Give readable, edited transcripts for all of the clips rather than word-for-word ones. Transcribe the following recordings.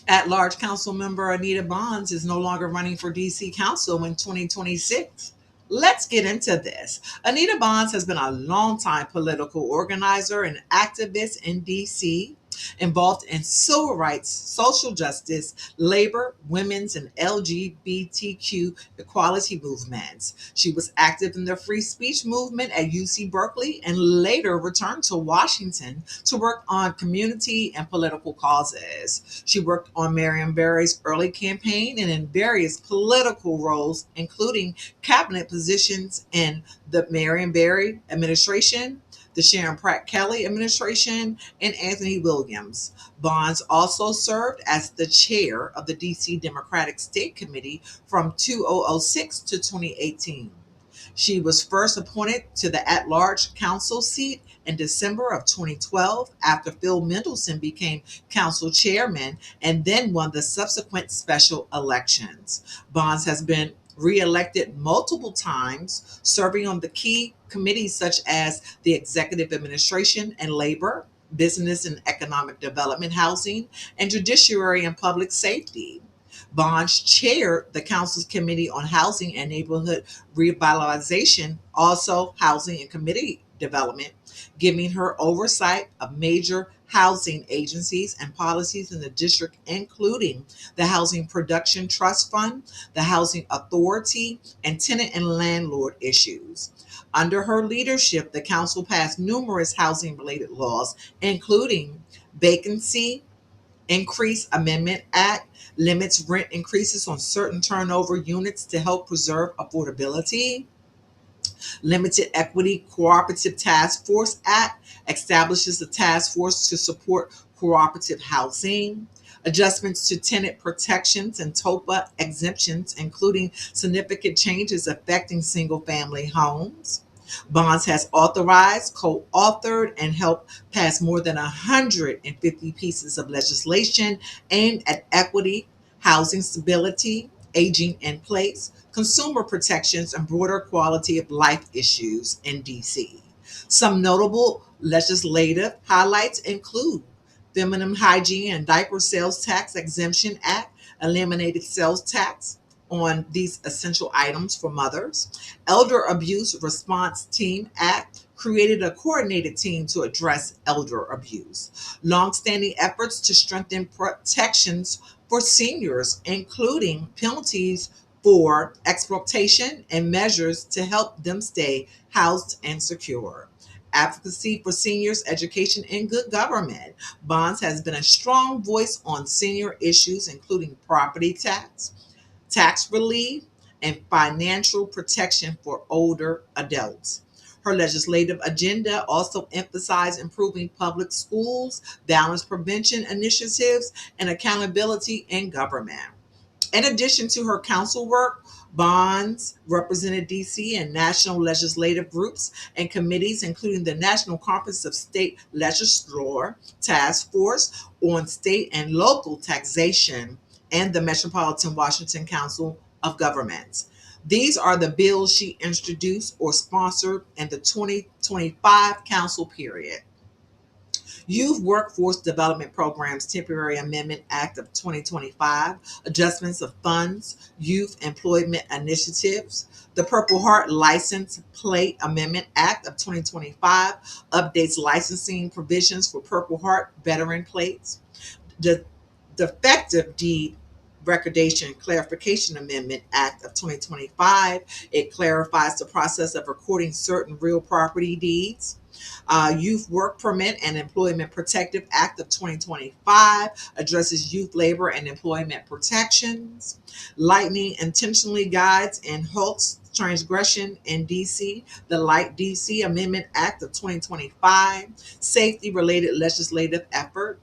At-large council member Anita Bonds is no longer running for DC Council in 2026. Let's get into this. Anita Bonds has been a longtime political organizer and activist in DC, involved in civil rights, social justice, labor, women's, and LGBTQ equality movements. She was active in the free speech movement at UC Berkeley and later returned to Washington to work on community and political causes. She worked on Marion Barry's early campaign and in various political roles, including cabinet positions in the Marion Barry administration, the Sharon Pratt Kelly administration, and Anthony Williams. Bonds also served as the chair of the DC Democratic State Committee from 2006 to 2018. She was first appointed to the at large council seat in December of 2012 after Phil Mendelssohn became council chairman and then won the subsequent special elections. Bonds has been reelected multiple times, serving on the key committees such as the Executive Administration and Labor, Business and Economic Development, Housing, and Judiciary and Public Safety. Bonds chaired the Council's Committee on Housing and Neighborhood Revitalization, also Housing and Community Development, giving her oversight of major housing agencies and policies in the district, including the Housing Production Trust Fund, the Housing Authority, and tenant and landlord issues. Under her leadership, the council passed numerous housing related laws, including Vacancy Increase Amendment Act, limits rent increases on certain turnover units to help preserve affordability. Limited Equity Cooperative Task Force Act establishes a task force to support cooperative housing. Adjustments to tenant protections and TOPA exemptions, including significant changes affecting single family homes. Bonds has authorized, co authored, and helped pass more than 150 pieces of legislation aimed at equity, housing stability, aging in place, consumer protections, and broader quality of life issues in DC. Some notable legislative highlights include Feminine Hygiene and Diaper Sales Tax Exemption Act, eliminated sales tax on these essential items for mothers. Elder Abuse Response Team Act created a coordinated team to address elder abuse. Longstanding efforts to strengthen protections for seniors, including penalties for exploitation and measures to help them stay housed and secure. Advocacy for seniors, education, and good government. Bonds has been a strong voice on senior issues, including property tax relief, and financial protection for older adults. Her legislative agenda also emphasized improving public schools, violence prevention initiatives, and accountability in government. In addition to her council work, Bonds represented DC in national legislative groups and committees, including the National Conference of State Legislature Task Force on State and Local Taxation and the Metropolitan Washington Council of Governments. These are the bills she introduced or sponsored in the 2025 council period. Youth Workforce Development Programs Temporary Amendment Act of 2025, adjustments of funds, youth employment initiatives, the Purple Heart License Plate Amendment Act of 2025 updates licensing provisions for Purple Heart veteran plates, the Defective Deed Recordation Clarification Amendment Act of 2025. It clarifies the process of recording certain real property deeds. Youth Work Permit and Employment Protective Act of 2025 addresses youth labor and employment protections. Lightning intentionally guides and halts transgression in DC, the Light DC Amendment Act of 2025, safety related legislative effort.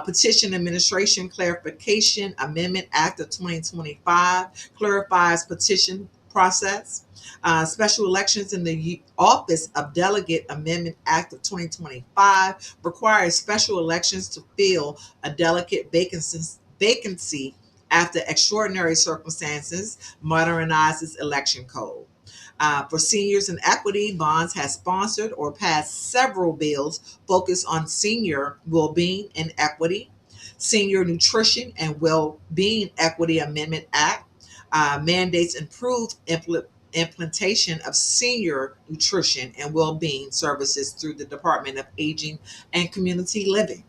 Petition Administration Clarification Amendment Act of 2025 clarifies petition process. Special elections in the Office of Delegate Amendment Act of 2025 requires special elections to fill a delegate vacancy after extraordinary circumstances, modernizes election code. For seniors and equity, Bonds has sponsored or passed several bills focused on senior well-being and equity. Senior Nutrition and Well-Being Equity Amendment Act mandates improved implementation of senior nutrition and well-being services through the Department of Aging and Community Living.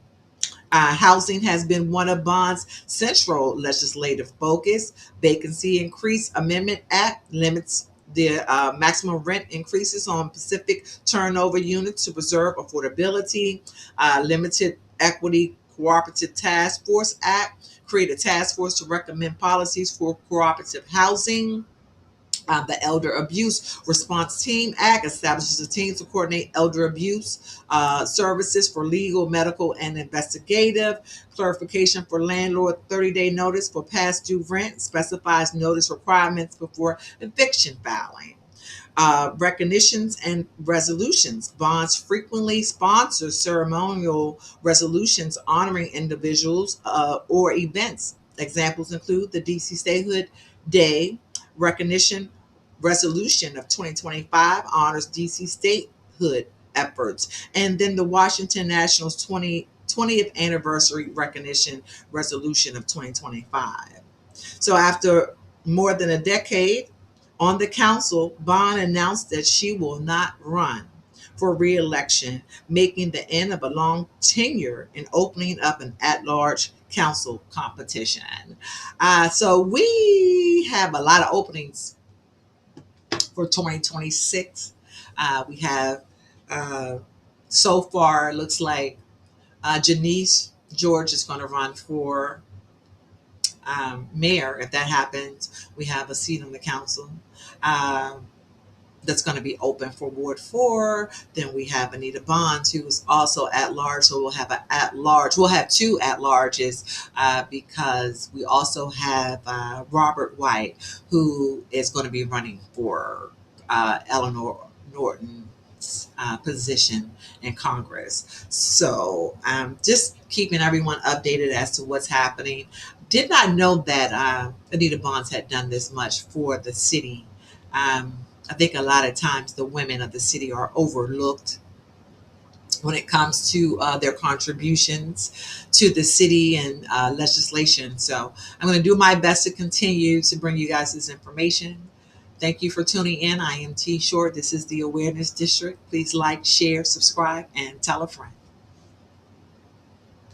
Housing has been one of Bond's central legislative focus. Vacancy Increase Amendment Act limits the maximum rent increases on Pacific turnover units to preserve affordability. Limited Equity Cooperative Task Force Act create a task force to recommend policies for cooperative housing. The Elder Abuse Response Team Act establishes a team to coordinate elder abuse services for legal, medical, and investigative. Clarification for landlord 30-day notice for past due rent specifies notice requirements before eviction filing. Recognitions and resolutions. Bonds frequently sponsor ceremonial resolutions honoring individuals or events. Examples include the DC Statehood Day recognition resolution of 2025 honors DC statehood efforts, and then the Washington Nationals 20th anniversary recognition resolution of 2025. So after more than a decade on the council, Bond announced that she will not run for re-election, making the end of a long tenure and opening up an at-large council competition. So we have a lot of openings for 2026. We have so far, it looks like Janice George is going to run for mayor. If that happens, we have a seat on the council. That's going to be open for Ward 4. Then we have Anita Bonds, who is also at large. So we'll have an at large. We'll have two at larges because we also have Robert White, who is going to be running for Eleanor Norton's position in Congress. So just keeping everyone updated as to what's happening. Did not know that Anita Bonds had done this much for the city. I think a lot of times the women of the city are overlooked when it comes to their contributions to the city and legislation. So I'm going to do my best to continue to bring you guys this information. Thank you for tuning in. I am T Short. This is the Awareness District. Please like, share, subscribe, and tell a friend.